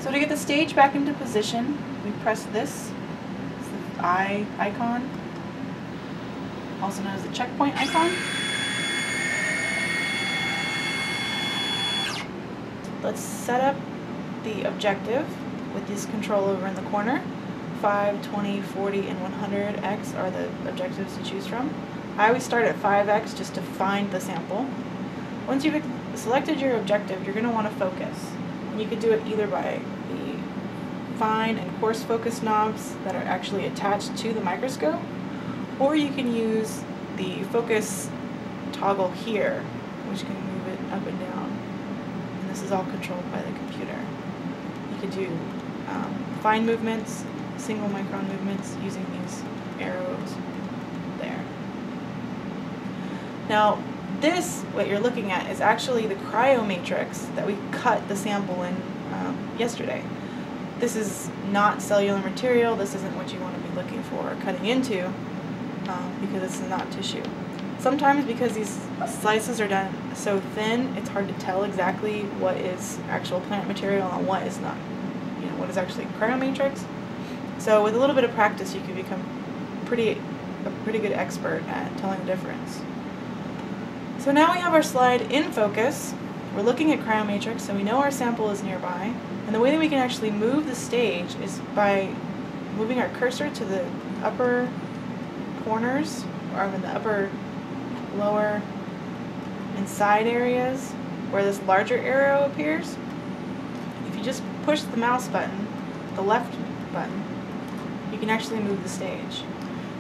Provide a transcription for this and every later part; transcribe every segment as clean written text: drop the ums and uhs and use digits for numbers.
So to get the stage back into position, we press this. It's the eye icon, also known as the checkpoint icon. Let's set up the objective with this control over in the corner. 5, 20, 40, and 100x are the objectives to choose from. I always start at 5x just to find the sample. Once you've selected your objective, you're going to want to focus. And you can do it either by the fine and coarse focus knobs that are actually attached to the microscope, or you can use the focus toggle here, which can move it up and down. And this is all controlled by the computer. You could do fine movements, single micron movements using these arrows there. Now this, what you're looking at, is actually the cryo matrix that we cut the sample in yesterday. This is not cellular material. This isn't what you want to be looking for or cutting into because it's not tissue. Sometimes because these slices are done so thin, it's hard to tell exactly what is actual plant material and what is not. You know, what is actually cryo matrix. So with a little bit of practice, you can become a pretty good expert at telling the difference. So now we have our slide in focus. We're looking at cryomatrix, so we know our sample is nearby. And the way that we can actually move the stage is by moving our cursor to the upper corners, or in the upper, lower, and side areas where this larger arrow appears. If you just push the mouse button, the left button, you can actually move the stage.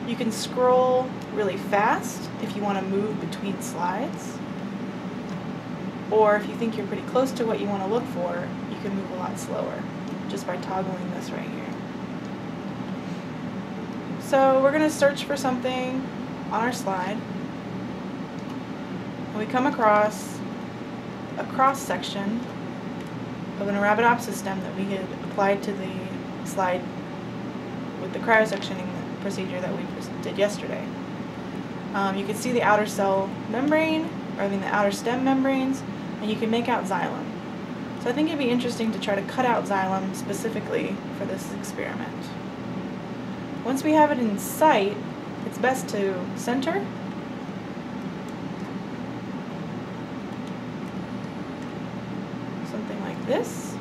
You can scroll really fast if you want to move between slides, or if you think you're pretty close to what you want to look for, you can move a lot slower just by toggling this right here. So we're going to search for something on our slide, and we come across a cross section of an Arabidopsis stem that we had applied to the slide with the cryosectioning procedure that we did yesterday. You can see the outer cell membrane, or the outer stem membranes, and you can make out xylem. So I think it'd be interesting to try to cut out xylem specifically for this experiment. Once we have it in sight, it's best to center, something like this,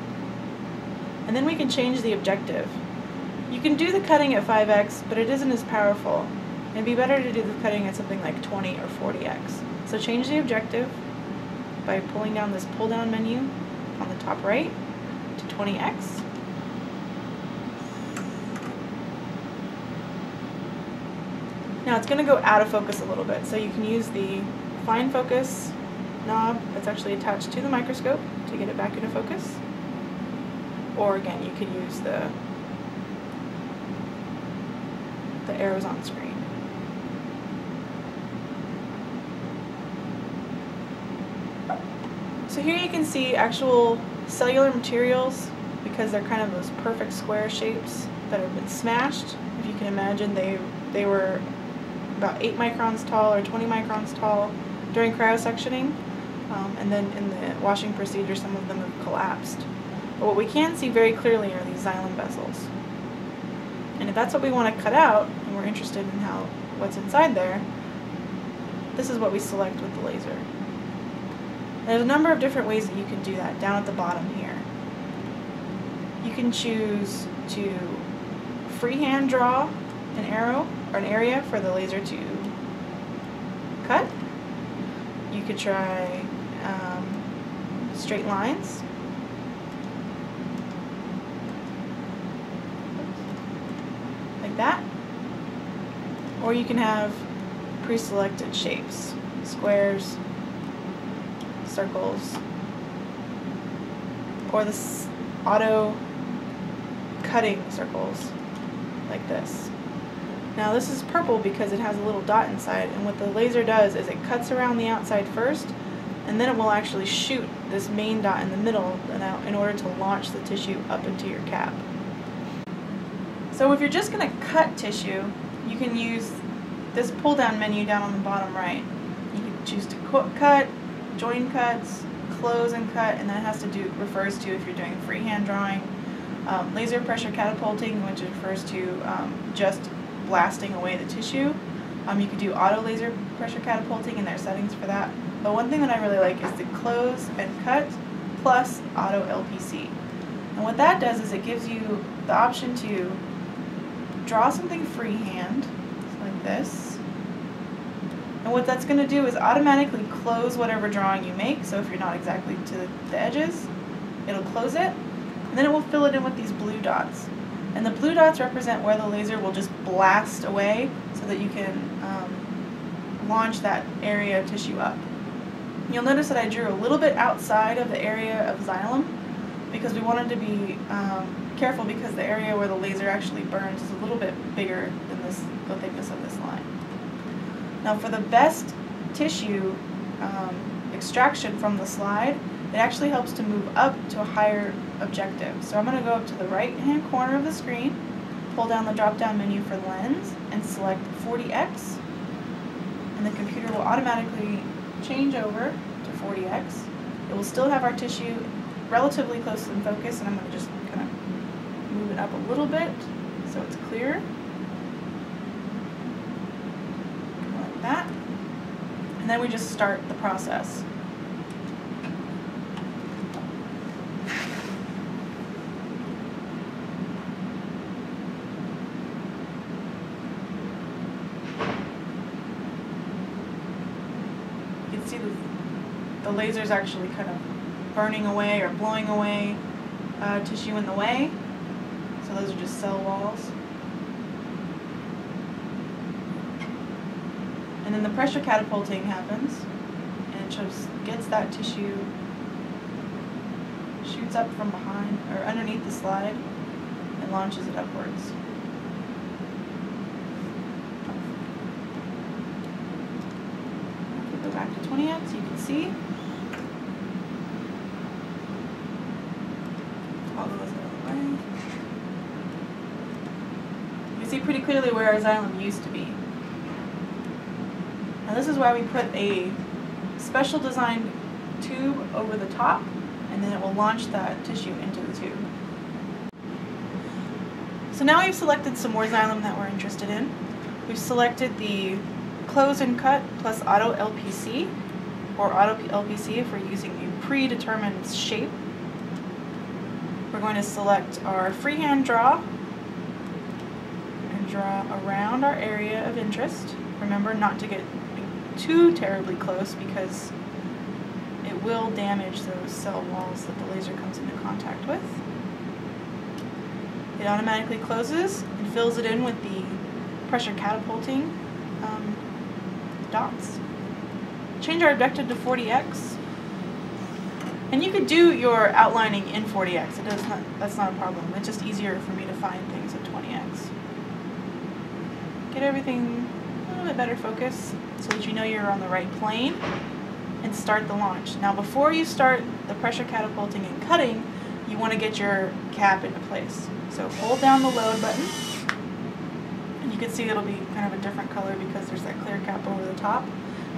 and then we can change the objective. You can do the cutting at 5x, but it isn't as powerful. It'd be better to do the cutting at something like 20 or 40x. So change the objective by pulling down this pull down menu on the top right to 20x. Now it's going to go out of focus a little bit, so you can use the fine focus knob that's actually attached to the microscope to get it back into focus. Or again, you could use the arrows on screen. So here you can see actual cellular materials, because they're kind of those perfect square shapes that have been smashed. If you can imagine, they were about 8 microns tall or 20 microns tall during cryosectioning, and then in the washing procedure some of them have collapsed. But what we can see very clearly are these xylem vessels. And if that's what we want to cut out, and we're interested in what's inside there, this is what we select with the laser. There's a number of different ways that you can do that down at the bottom here. You can choose to freehand draw an arrow or an area for the laser to cut. You could try straight lines. Like that. Or you can have pre-selected shapes, squares, circles, or the auto cutting circles like this. Now this is purple because it has a little dot inside, and what the laser does is it cuts around the outside first, and then it will actually shoot this main dot in the middle in order to launch the tissue up into your cap. So if you're just going to cut tissue, you can use this pull down menu down on the bottom right. You can choose to cut, join cuts, close and cut, and that refers to if you're doing freehand drawing, Laser pressure catapulting, which refers to just blasting away the tissue. You could do auto laser pressure catapulting, and there are settings for that. But one thing that I really like is the close and cut plus auto LPC. And what that does is it gives you the option to draw something freehand, like this. And what that's going to do is automatically close whatever drawing you make. So if you're not exactly to the edges, it'll close it. And then it will fill it in with these blue dots. And the blue dots represent where the laser will just blast away so that you can launch that area of tissue up. You'll notice that I drew a little bit outside of the area of xylem because we wanted to be careful because the area where the laser actually burns is a little bit bigger than the thickness of this line. Now for the best tissue extraction from the slide, it actually helps to move up to a higher objective. So I'm going to go up to the right hand corner of the screen, pull down the drop down menu for lens, and select 40x, and the computer will automatically change over to 40x. It will still have our tissue relatively close in focus, and I'm going to just kind of move it up a little bit so it's clearer. Like that. And then we just start the process. You can see the laser's actually kind of burning away or blowing away tissue in the way. So those are just cell walls. And then the pressure catapulting happens, and it just gets that tissue, shoots up from behind or underneath the slide, and launches it upwards. If we go back to 20x, you can see all those out of the way. You can see pretty clearly where our xylem used to be. Now this is why we put a special designed tube over the top, and then it will launch that tissue into the tube. So now we've selected some more xylem that we're interested in. We've selected the close and cut plus auto LPC, or auto LPC if we're using a predetermined shape. We're going to select our freehand draw and draw around our area of interest. Remember not to get too terribly close because it will damage those cell walls that the laser comes into contact with. It automatically closes and fills it in with the pressure catapulting dots. Change our objective to 40x. And you could do your outlining in 40x. That's not a problem. It's just easier for me to find things at 20x. Get everything a little bit better focus so that you know you're on the right plane, and start the launch. Now before you start the pressure catapulting and cutting, you want to get your cap into place. So hold down the load button, and you can see it'll be kind of a different color because there's that clear cap over the top.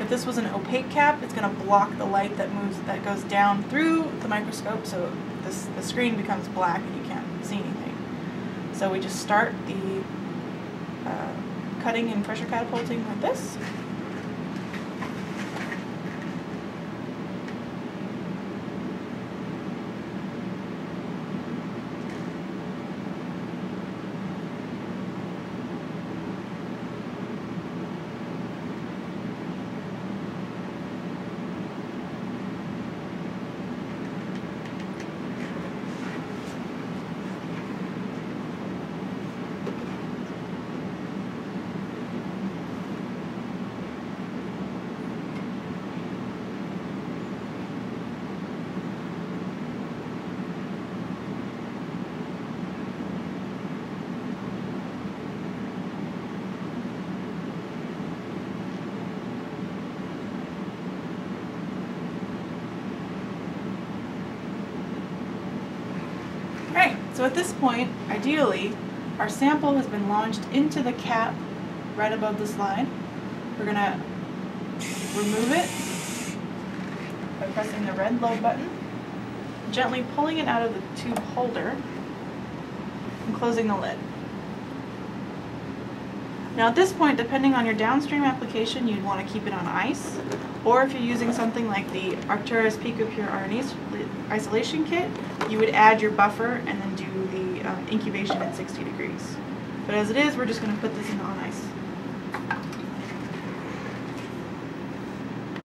If this was an opaque cap, it's going to block the light that goes down through the microscope, so the screen becomes black and you can't see anything. So we just start the cutting and pressure catapulting like this. So at this point, ideally, our sample has been launched into the cap right above the slide. We're going to remove it by pressing the red load button, gently pulling it out of the tube holder, and closing the lid. Now at this point, depending on your downstream application, you'd want to keep it on ice, or if you're using something like the Arcturus PicoPure RNA isolation kit, you would add your buffer and then do the incubation at 60 degrees. But as it is, we're just going to put this in on ice.